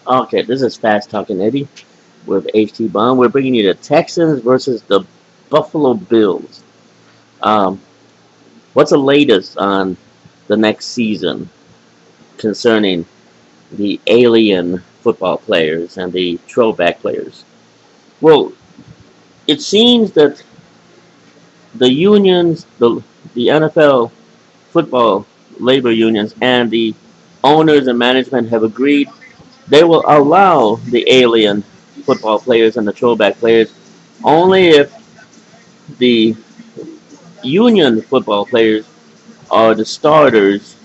Okay, this is Fast Talking Eddie with HT Bond. We're bringing you the Texans versus the Buffalo Bills. Um, what's the latest on the next season concerning the alien football players and the throwback players? Well, it seems that the unions, the NFL football labor unions, and the owners and management have agreed they will allow the alien football players and the throwback players only if the union football players are the starters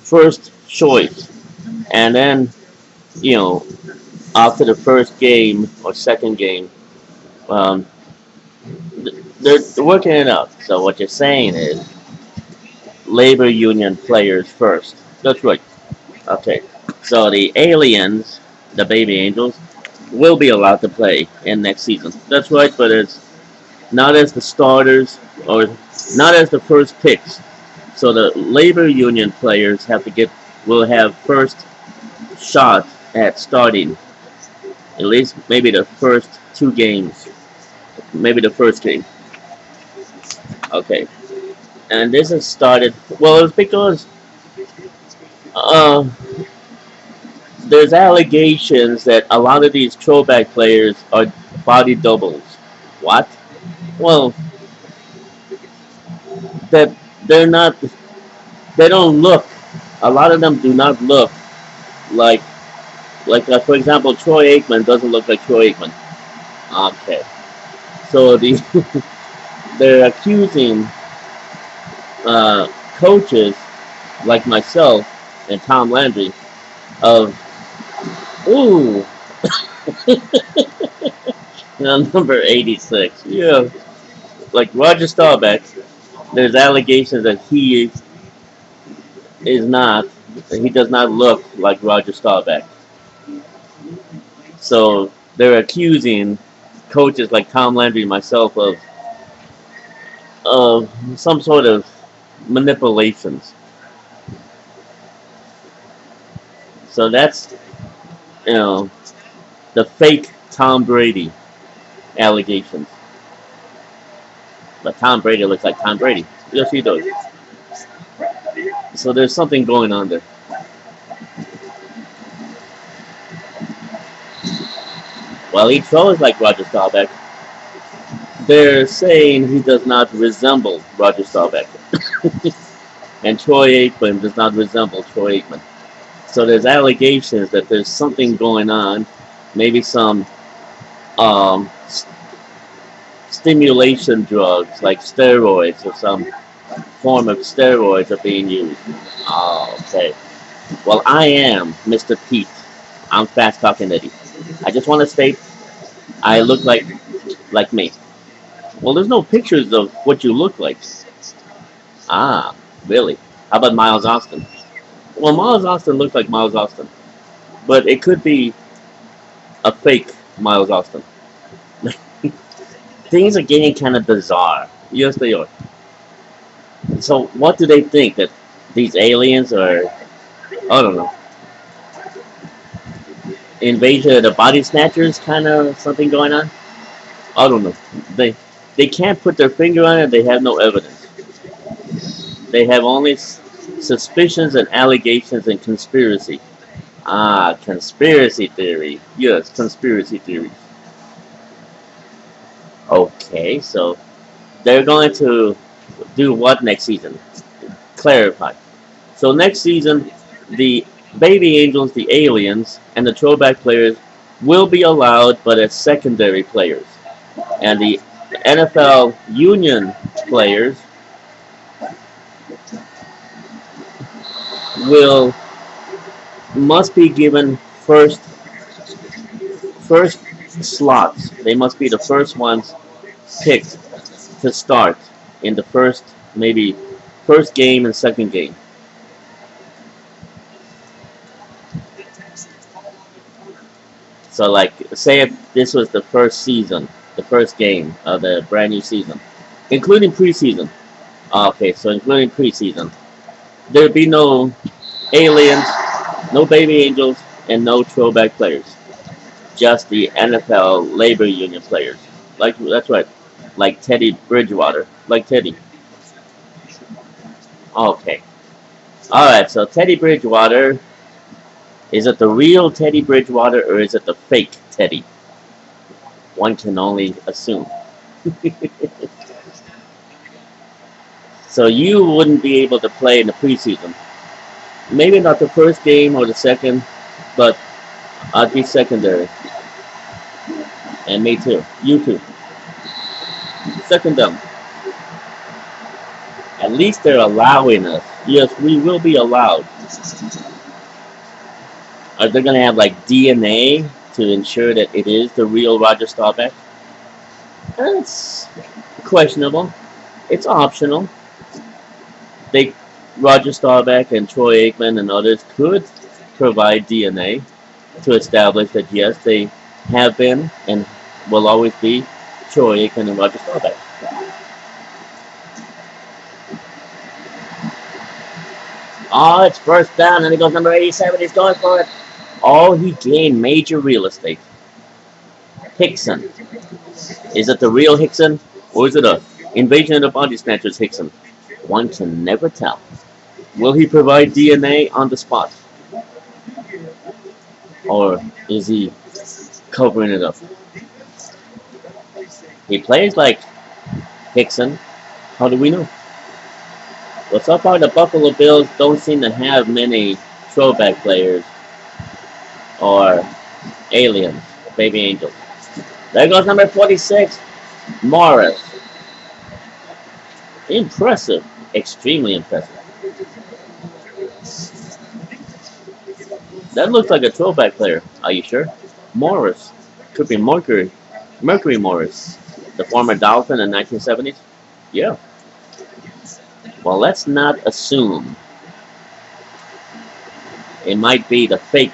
first choice, and then you know after the first game or second game, um, they're working it out. So what you're saying is labor union players first. That's right. Okay. So the aliens, the baby angels, will be allowed to play in next season. That's right, but it's not as the starters or not as the first picks. So the labor union players will have first shot at starting at least maybe the first two games, maybe the first game. Okay, and this has started. Well, it's because uh, there's allegations that a lot of these throwback players are body doubles. What? Well, that they're not. They don't look. A lot of them do not look like for example, Troy Aikman doesn't look like Troy Aikman. Okay, so they're accusing coaches like myself and Tom Landry of ooh number 86. Yeah, like Roger Staubach. There's allegations that is not he does not look like Roger Staubach. So they're accusing coaches like Tom Landry and myself of some sort of manipulations. So that's you know the fake Tom Brady allegations. But Tom Brady looks like Tom Brady. Yes, he does. So there's something going on there. While he throws like Roger Staubach, they're saying he does not resemble Roger Staubach. And Troy Aikman does not resemble Troy Aikman. So there's allegations that there's something going on, maybe some um, stimulation drugs like steroids or some form of steroids are being used. Oh, okay. Well, I am Mr. Pete. I'm Fast Talking Eddie. I just want to state I look like me. Well, there's no pictures of what you look like. Ah, really? How about Miles Austin? Well, Miles Austin looks like Miles Austin, but it could be a fake Miles Austin. Things are getting kind of bizarre. Yes, they are. So, what do they think that these aliens are? I don't know. Invasion of the body snatchers, kind of something going on. I don't know. They can't put their finger on it. They have no evidence. They have only suspicions and allegations and conspiracy. Ah, conspiracy theory. Yes, conspiracy theory. Okay, so they're going to do what next season? Clarify. So next season, the baby angels, the aliens, and the throwback players will be allowed, but as secondary players. And the NFL union players will must be given first slots. They must be the first ones picked to start in the maybe first game and second game. So like say if this was the first season, the first game of the brand new season, including preseason. Okay, so including preseason, there'd be no aliens No baby angels and no throwback players. Just the NFL labor union players. Like that's right. Like Teddy Bridgewater. Like Teddy. Okay. Alright, so Teddy Bridgewater, is it the real Teddy Bridgewater or is it the fake Teddy? One can only assume. So you wouldn't be able to play in the preseason. Maybe not the first game or the second, but I'd be secondary. And me too. You too. Second down. At least they're allowing us. Yes, we will be allowed. Are they going to have like DNA to ensure that it is the real Roger Staubach? That's questionable. It's optional. They, Roger Staubach and Troy Aikman and others could provide DNA to establish that yes, they have been and will always be Troy Aikman and Roger Staubach. Oh, it's first down, and he goes number 87. He's going for it. Oh, he gained major real estate. Hickson. Is it the real Hickson, or is it a Invasion of the Body Snatchers Hickson? One can never tell. Will he provide DNA on the spot? Or is he covering it up? He plays like Hickson. How do we know? Well, so far the Buffalo Bills don't seem to have many throwback players or aliens, baby angels. There goes number 46, Morris. Impressive. Extremely impressive. That looks like a throwback player. Are you sure? Morris. Could be Mercury. Mercury Morris. The former Dolphin in the 1970s? Yeah. Well, let's not assume. It might be the fake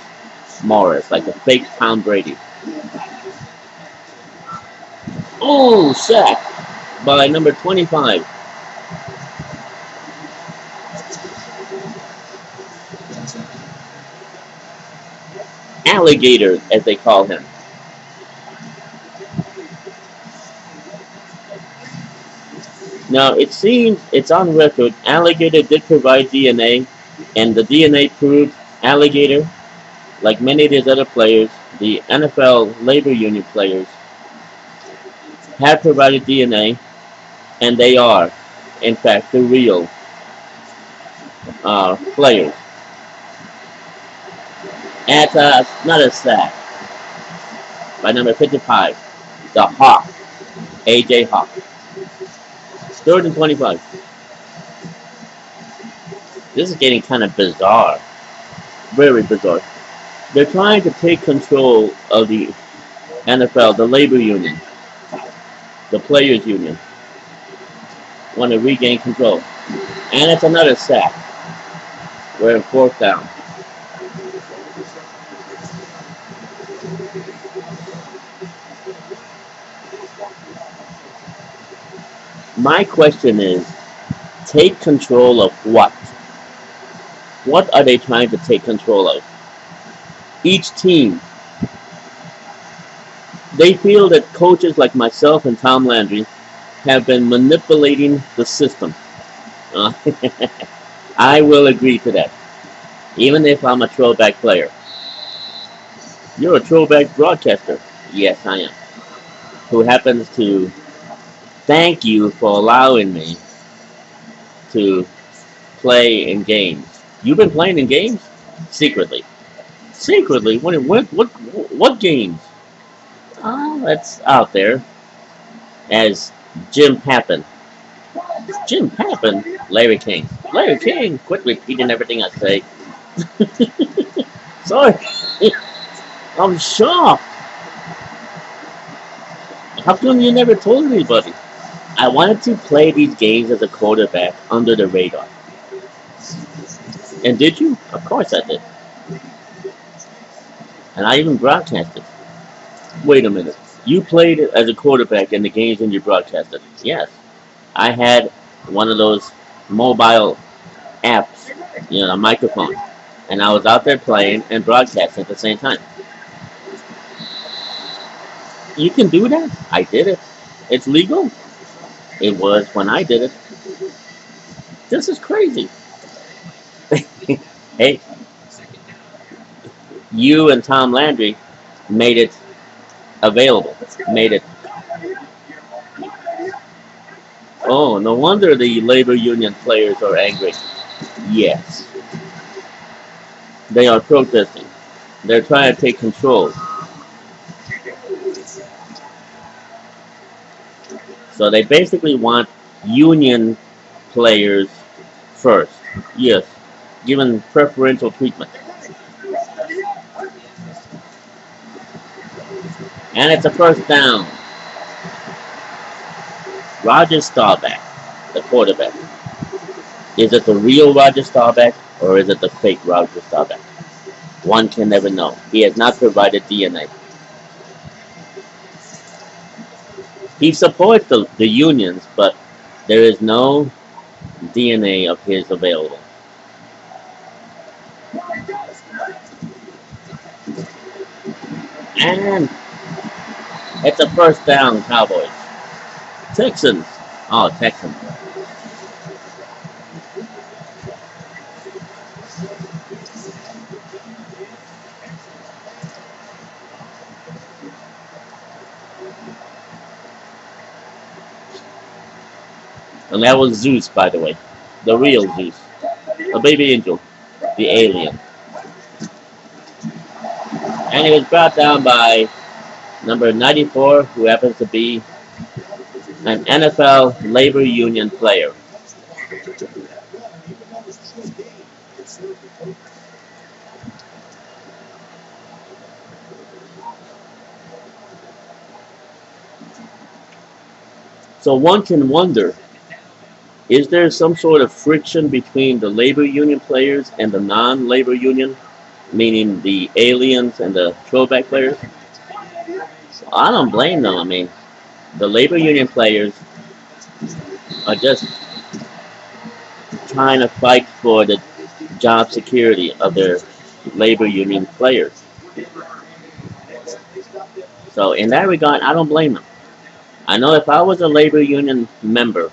Morris, like the fake Tom Brady. Oh, sack by number 25. Alligator, as they call him. Now, it seems it's on record, Alligator did provide DNA, and the DNA proved Alligator, like many of these other players, the NFL labor union players, have provided DNA, and they are, in fact, the real players. At another sack by number 55, the Hawk, A.J. Hawk. 3rd and 25. This is getting kind of bizarre. Very bizarre. They're trying to take control of the NFL, the labor union, the players union. Want to regain control. And it's another sack. We're in 4th down. My question is, take control of what? What are they trying to take control of? Each team. They feel that coaches like myself and Tom Landry have been manipulating the system. I will agree to that. Even if I'm a throwback player. You're a throwback broadcaster. Yes, I am. Who happens to thank you for allowing me to play in games. You've been playing in games? Secretly. Secretly? What games? Oh, that's out there. As Jim Pappin. Jim Pappin? Larry King. Larry King! Quit repeating everything I say. Sorry. I'm shocked. How come you never told anybody? I wanted to play these games as a quarterback under the radar. And did you? Of course I did. And I even broadcasted. Wait a minute. You played as a quarterback in the games and you broadcasted. Yes. I had one of those mobile apps, a microphone. and I was out there playing and broadcasting at the same time. You can do that. I did it. It's legal. It was when I did it. This is crazy. Hey, you and Tom Landry made it available. Made it. Oh, no wonder the labor union players are angry. Yes, they are protesting. They're trying to take control. So they basically want union players first. Yes, given preferential treatment. And it's a first down. Roger Staubach, the quarterback. Is it the real Roger Staubach or is it the fake Roger Staubach? One can never know. He has not provided DNA. He supports the unions, but there is no DNA of his available. And it's a first down, Cowboys. Texans. Oh, Texans. And that was Zeus, by the way. The real Zeus. A baby angel. The alien. And he was brought down by number 94, who happens to be an NFL labor union player. So one can wonder, is there some sort of friction between the labor union players and the non-labor union, meaning the aliens and the throwback players? I don't blame them. I mean, the labor union players are just trying to fight for the job security of their labor union players. So in that regard, I don't blame them. I know if I was a labor union member,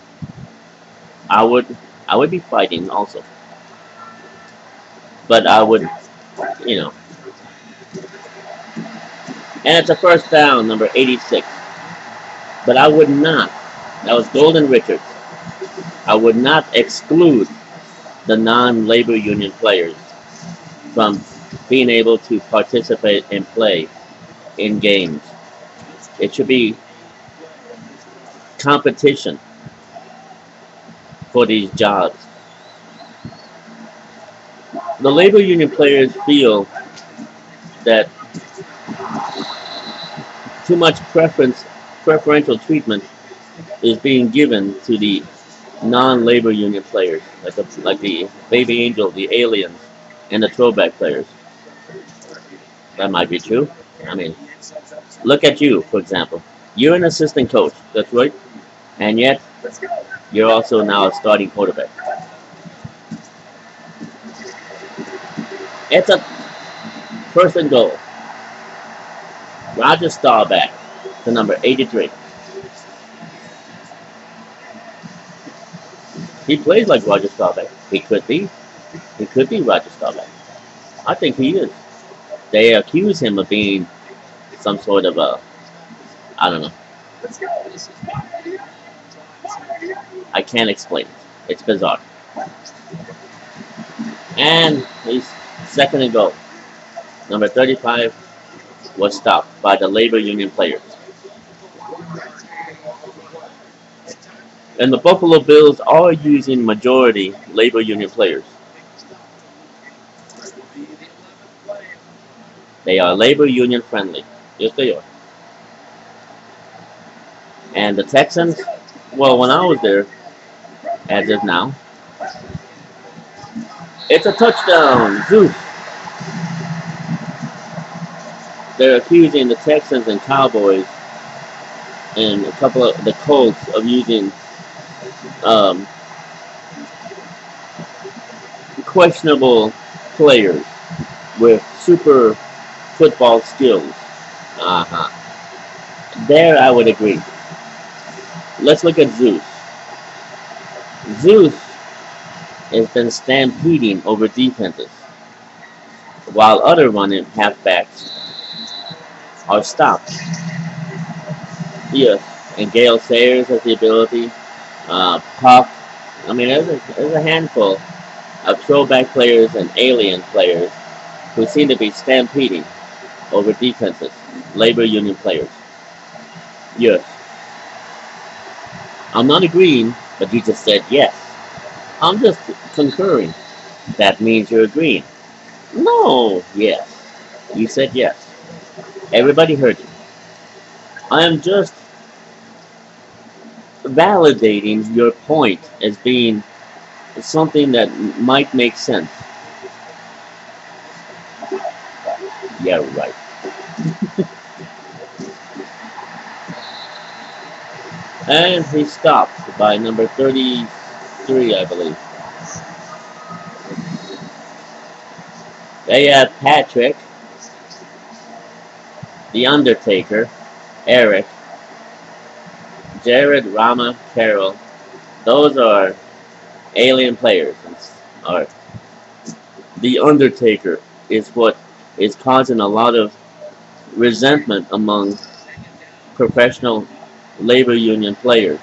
I would be fighting also. But I would, you know. And it's a first down, number 86. But I would not. That was Golden Richards. I would not exclude the non-labor union players from being able to participate and play in games. It should be competition for these jobs. The labor union players feel that too much preferential treatment is being given to the non-labor union players, like the baby angel, the aliens, and the throwback players. That might be true. I mean, look at you, for example. You're an assistant coach, that's right, and yet you're also now a starting quarterback. It's a first and goal. Roger Staubach to number 83. He plays like Roger Staubach. He could be. He could be Roger Staubach. I think he is. They accuse him of being some sort of a, I don't know. I can't explain it. It's bizarre. And he's second and goal. Number 35 was stopped by the labor union players. And the Buffalo Bills are using majority labor union players. They are labor union friendly. Yes, they are. And the Texans, well, when I was there, as of now, it's a touchdown. Zeus. They're accusing the Texans and Cowboys and a couple of the Colts of using questionable players with super football skills. Uh-huh. There I would agree. Let's look at Zeus. Zeus has been stampeding over defenses, while other running halfbacks are stopped. Yes, and Gale Sayers has the ability. Puck. I mean, there's a handful of throwback players and alien players who seem to be stampeding over defenses, labor union players. Yes. I'm not agreeing, but you just said yes. I'm just concurring. That means you're agreeing. No, yes. You said yes. Everybody heard you. I am just validating your point as being something that might make sense. Yeah, right. And he stopped by number 33, I believe. They have Patrick, The Undertaker, Eric, Jared, Rama, Carroll. Those are alien players. Or The Undertaker is what is causing a lot of resentment among professional labor union players.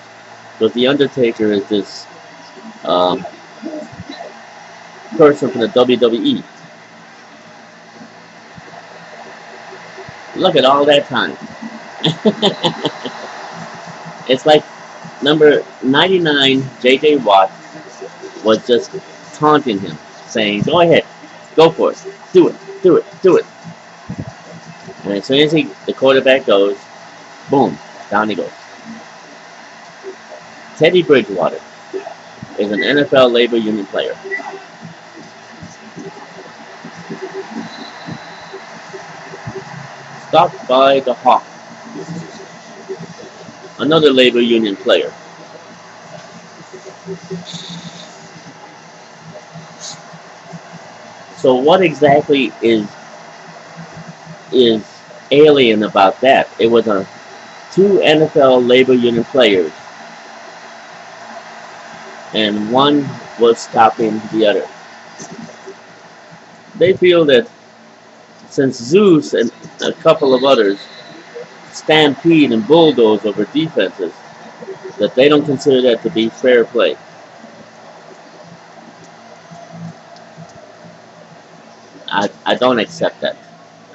Because The Undertaker is this person from the WWE. Look at all that time. It's like number 99, J.J. Watt, was just taunting him, saying, go ahead, go for it, do it, do it, do it. And as soon as the quarterback goes, boom, down he goes. Teddy Bridgewater is an NFL labor union player. Stopped by the Hawk, another labor union player. So what exactly is alien about that? It was two NFL labor union players, and one was stopping the other. They feel that since Zeus and a couple of others stampede and bulldoze over defenses, that they don't consider that to be fair play. I don't accept that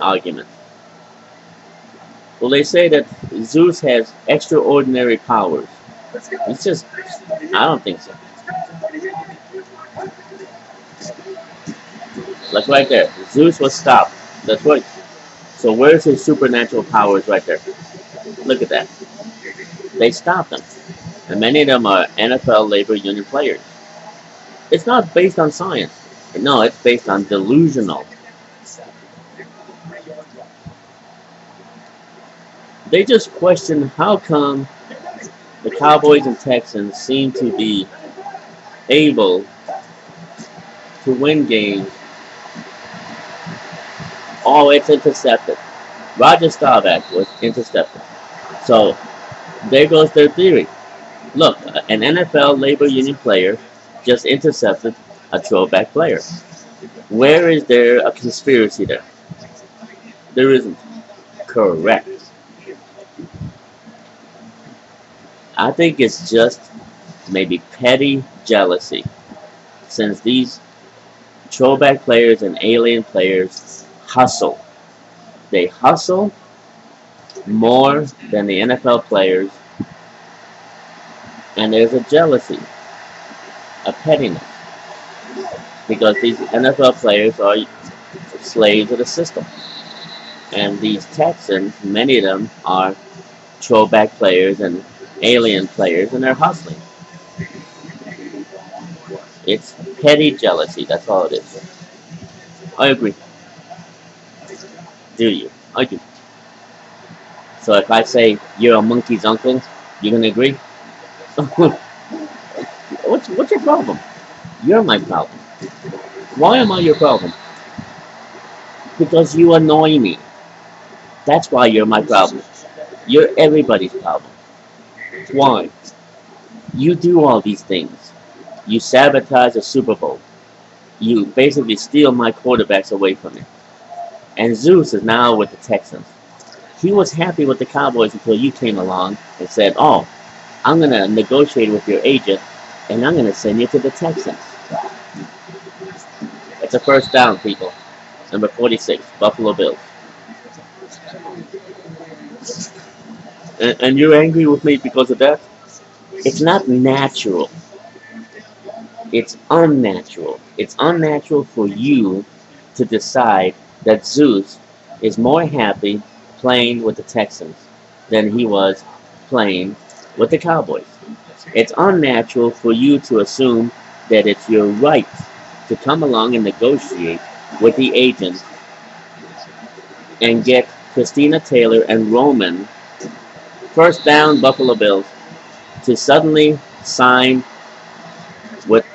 argument. Well, they say that Zeus has extraordinary powers. It's just, I don't think so. Like right there, Zeus was stopped. That's right. So where's his supernatural powers right there? Look at that. They stopped him. And many of them are NFL labor union players. It's not based on science. No, it's based on delusional. They just question how come the Cowboys and Texans seem to be able to win games. Oh, it's intercepted. Roger Staubach was intercepted. So there goes their theory. Look, an NFL labor union player just intercepted a throwback player. Where is there a conspiracy there? There isn't. Correct. I think it's just maybe petty jealousy, since these throwback players and alien players hustle. They hustle more than the NFL players, and there's a jealousy, a pettiness, because these NFL players are slaves of the system. And these Texans, many of them are throwback players and alien players, and they're hustling. It's petty jealousy, that's all it is. I agree. Do you? I do. So if I say you're a monkey's uncle, you gonna agree? What's your problem? You're my problem. Why am I your problem? Because you annoy me. That's why you're my problem. You're everybody's problem. Why? You do all these things. You sabotage the Super Bowl. You basically steal my quarterbacks away from me. And Zeus is now with the Texans. He was happy with the Cowboys until you came along and said, "Oh, I'm going to negotiate with your agent and I'm going to send you to the Texans." It's a first down, people. Number 46, Buffalo Bills. And you're angry with me because of that? It's not natural. It's unnatural. It's unnatural for you to decide that Zeus is more happy playing with the Texans than he was playing with the Cowboys. It's unnatural for you to assume that it's your right to come along and negotiate with the agent and get Christina Taylor and Roman, first down Buffalo Bills, to suddenly sign with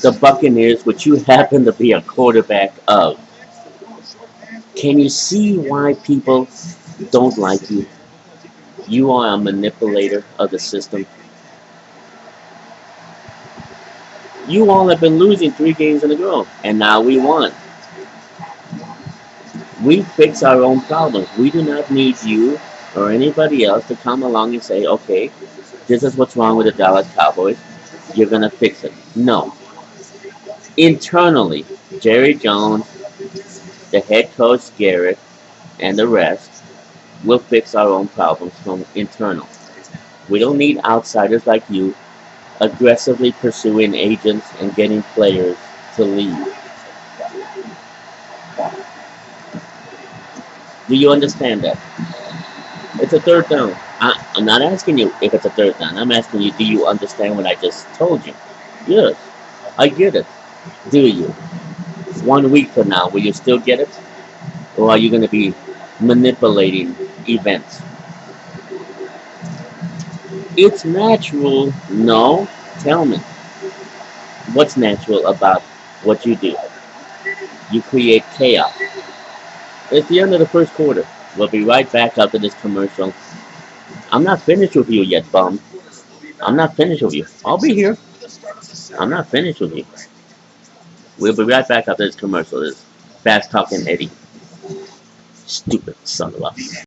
the Buccaneers, which you happen to be a quarterback of. Can you see why people don't like you? You are a manipulator of the system. You all have been losing 3 games in a row, and now we won. We fix our own problems. We do not need you or anybody else to come along and say, "Okay, this is what's wrong with the Dallas Cowboys. You're going to fix it." No. Internally, Jerry Jones, the head coach Garrett, and the rest will fix our own problems from internal. We don't need outsiders like you aggressively pursuing agents and getting players to leave. Do you understand that? It's a third down. I'm not asking you if it's a third down. I'm asking you, do you understand what I just told you? Yes, I get it. Do you? 1 week from now, will you still get it? Or are you going to be manipulating events? It's natural. No. Tell me. What's natural about what you do? You create chaos. It's the end of the first quarter. We'll be right back after this commercial. I'm not finished with you yet, bum. I'm not finished with you. I'll be here. I'm not finished with you. We'll be right back after this commercial. This fast talking Eddie. Stupid son of a.